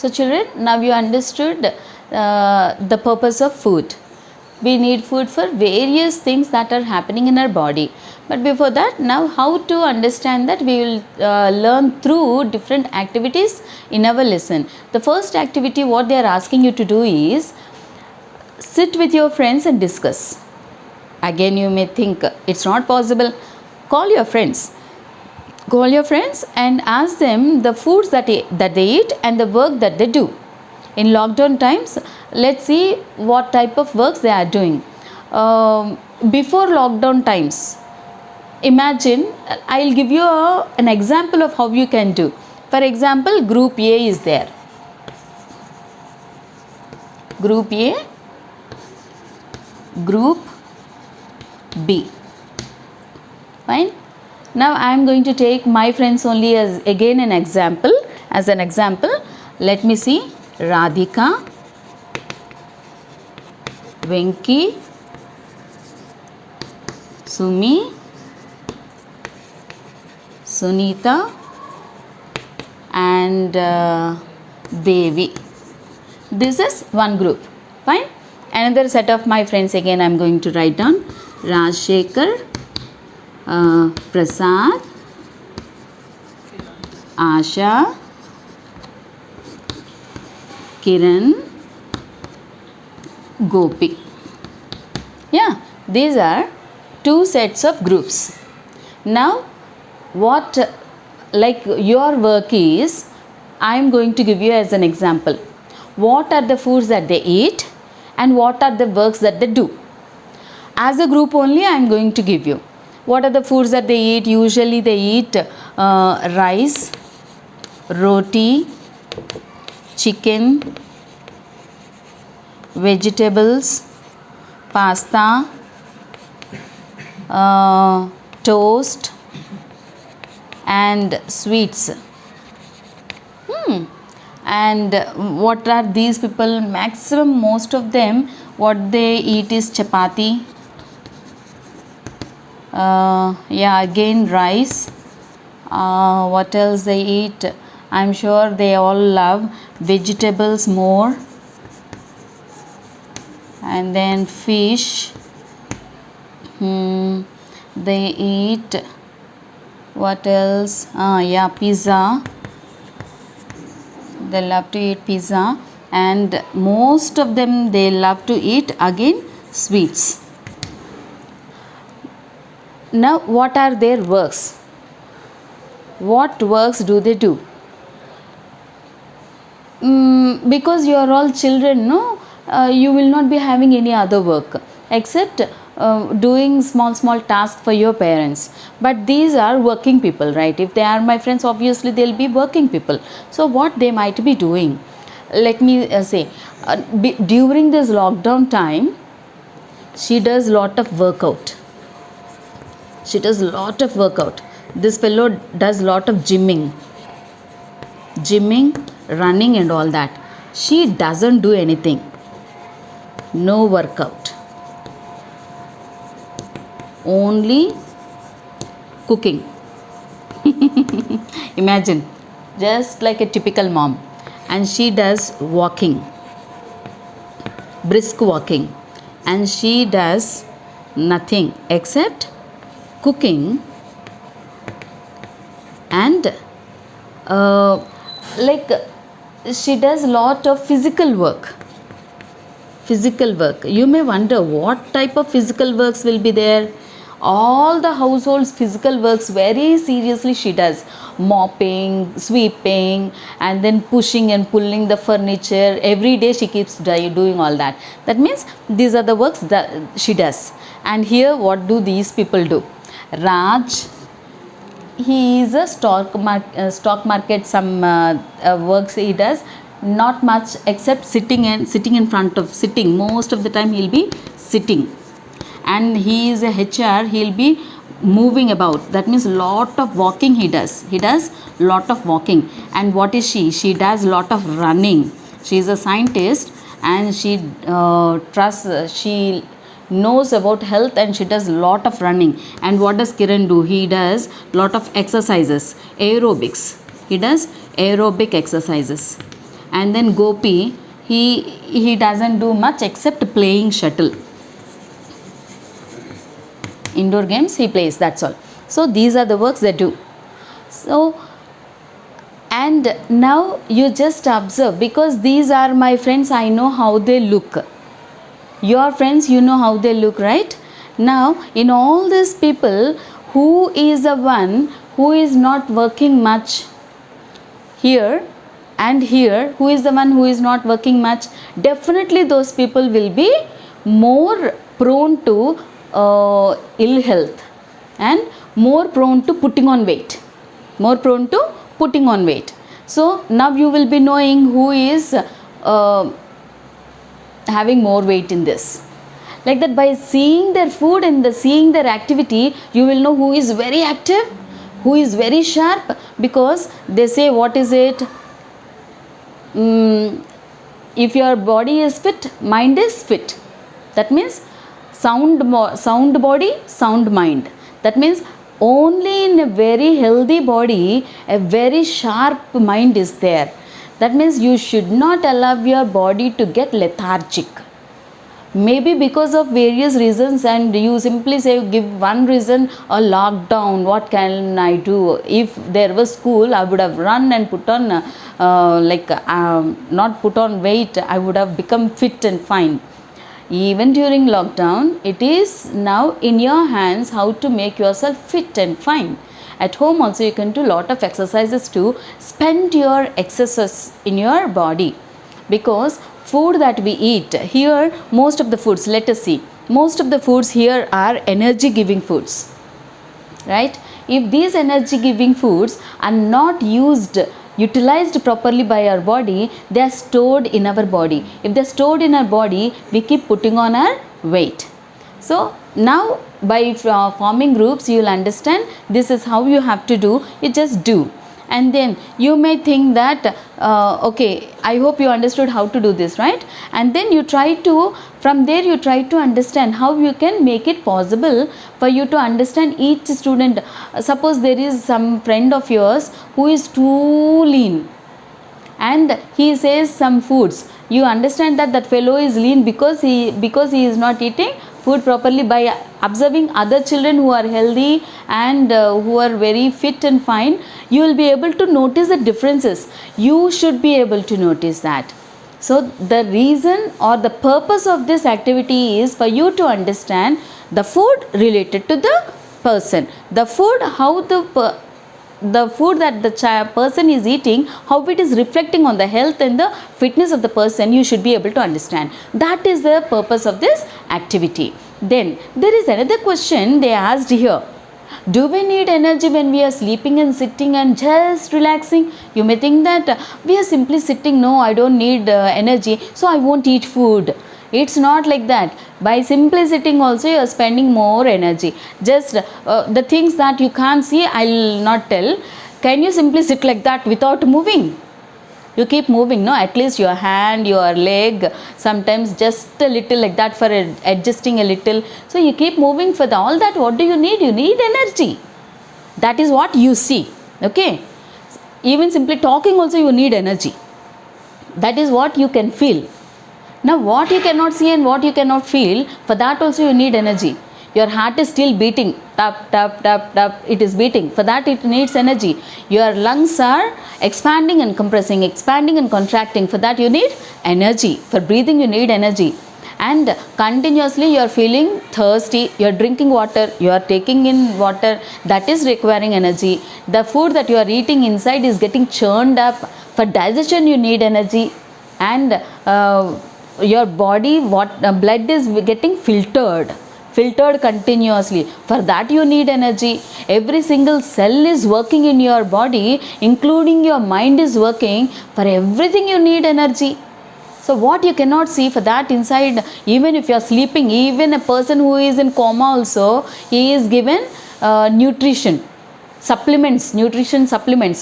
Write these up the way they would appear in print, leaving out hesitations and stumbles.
So children, now you understood the purpose of food. We need food for various things that are happening in our body. But before that, now how to understand that, we will learn through different activities in our lesson. The first activity what they are asking you to do is sit with your friends and discuss. Again, you may think it's not possible. Call your friends. Call your friends and ask them the foods that they eat and the work that they do. In lockdown times, let's see what type of works they are doing. Before lockdown times, imagine, I'll give you an example of how you can do. For example, group A is there. Group A, group B. Fine. Now I am going to take my friends only as again an example. As an example, let me see. Radhika, Venki, Sumi, Sunita and Devi. This is one group. Fine. Another set of my friends again I am going to write down. Rajshekar, Prasad, Asha, Kiran, Gopi. Yeah, these are two sets of groups. Now what like your work is, I am going to give you as an example. What are the foods that they eat and what are the works that they do? As a group only I am going to give you. What are the foods that they eat? Usually they eat rice, roti, chicken, vegetables, pasta, toast and sweets. And what are these people? Maximum, most of them, what they eat is chapati. Yeah, again rice. What else they eat? I'm sure they all love vegetables more. And then fish. They eat what else? Yeah, pizza. They love to eat pizza, and most of them they love to eat again sweets. Now what are their works? What works do they do? Because you are all children, no, you will not be having any other work except doing small tasks for your parents. But these are working people, right? If they are my friends, obviously they'll be working people. So what they might be doing, let me say, during this lockdown time, she does lot of workout. This fellow does lot of gymming, running and all that. She doesn't do anything. No workout. Only cooking. Imagine, just like a typical mom. And she does walking, brisk walking, and she does nothing except cooking and like she does lot of physical work. You may wonder what type of physical works will be there. All the household's physical works very seriously she does. Mopping, sweeping, and then pushing and pulling the furniture. Every day she keeps doing all that. That means these are the works that she does. And here what do these people do? Raj, he is a stock market, some works he does. Not much except sitting. Most of the time he'll be sitting. And he is a HR, he'll be moving about. That means lot of walking he does. Lot of walking. And what is she? She does lot of running. She is a scientist and she she knows about health and she does lot of running. And what does Kiran do? He does lot of exercises, aerobics. He does aerobic exercises. And then Gopi, he doesn't do much except playing shuttle. Indoor games he plays, that's all. So these are the works they do. So, and now you just observe, because these are my friends, I know how they look. Your friends, you know how they look, right? Now in all these people, who is the one who is not working much? Here and here, who is the one who is not working much? Definitely those people will be more prone to ill health and more prone to putting on weight, more prone to putting on weight. So now you will be knowing who is having more weight in this. Like that, by seeing their food and seeing their activity, you will know who is very active, who is very sharp. Because they say, what is it, if your body is fit, mind is fit. That means sound body, sound mind. That means only in a very healthy body a very sharp mind is there. That means you should not allow your body to get lethargic. Maybe because of various reasons, and you simply say, give one reason, a lockdown, what can I do? If there was school, I would have run and put on not put on weight, I would have become fit and fine. Even during lockdown, it is now in your hands how to make yourself fit and fine. At home also you can do lot of exercises to spend your excesses in your body. Because food that we eat here, most of the foods, let us see, most of the foods here are energy giving foods, right? If these energy giving foods are not utilized properly by our body, they are stored in our body. If they are stored in our body, we keep putting on our weight. So now by forming groups, you will understand this is how you have to do. You just do. And then you may think that okay, I hope you understood how to do this, right? And then you try to, from there you try to understand how you can make it possible for you to understand each student. Suppose there is some friend of yours who is too lean, and he says some foods, you understand that that fellow is lean because he is not eating food properly. By observing other children who are healthy and who are very fit and fine, you will be able to notice the differences. You should be able to notice that. So the reason or the purpose of this activity is for you to understand the food related to the person, the food, how the food that the person is eating, how it is reflecting on the health and the fitness of the person. You should be able to understand. That is the purpose of this activity. Then there is another question they asked here. Do we need energy when we are sleeping and sitting and just relaxing? You may think that we are simply sitting. No, I don't need energy, so I won't eat food. It's not like that. By simply sitting also you are spending more energy. Just the things that you can't see, I'll not tell. Can you simply sit like that without moving? You keep moving, no? At least your hand, your leg, sometimes just a little like that for adjusting a little. So you keep moving. For all that, what do you need? You need energy. That is what you see. Okay? Even simply talking also you need energy. That is what you can feel. Now what you cannot see and what you cannot feel, for that also you need energy. Your heart is still beating, tap, tap, tap, tap, it is beating. For that it needs energy. Your lungs are expanding and compressing, expanding and contracting. For that you need energy. For breathing you need energy. And continuously you are feeling thirsty, you are drinking water, you are taking in water, that is requiring energy. The food that you are eating inside is getting churned up. For digestion you need energy. And your body, blood is getting filtered continuously. For that you need energy. Every single cell is working in your body, including your mind is working. For everything you need energy. So what you cannot see, for that inside, even if you are sleeping, even a person who is in coma also, he is given nutrition supplements.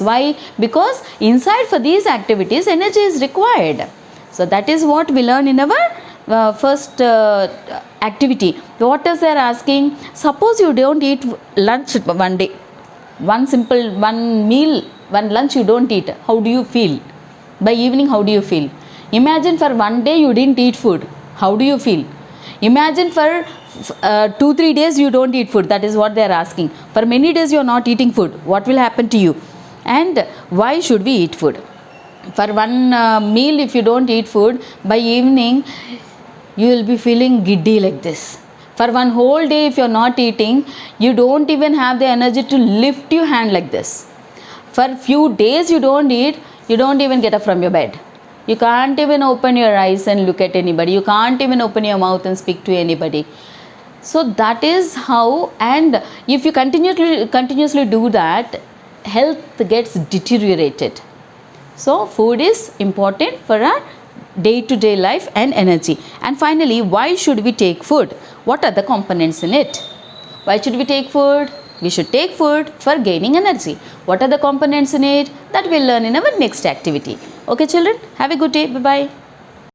Why? Because inside for these activities energy is required. So that is what we learn in our first activity. What is they are asking? Suppose you don't eat lunch one day, one meal, one lunch you don't eat. How do you feel? by evening how do you feel? Imagine for one day you didn't eat food, how do you feel? Imagine for 2-3 days you don't eat food, that is what they are asking. For many days you are not eating food, what will happen to you? And why should we eat food? For one meal, if you don't eat food, by evening you will be feeling giddy like this. For one whole day if you are not eating, you don't even have the energy to lift your hand like this. For few days you don't eat, you don't even get up from your bed. You can't even open your eyes and look at anybody. You can't even open your mouth and speak to anybody. So that is how, and if you continuously do that, health gets deteriorated. So food is important for our day-to-day life and energy. And finally, why should we take food? What are the components in it? Why should we take food? We should take food for gaining energy. What are the components in it? That we'll learn in our next activity. Okay children, have a good day. Bye-bye.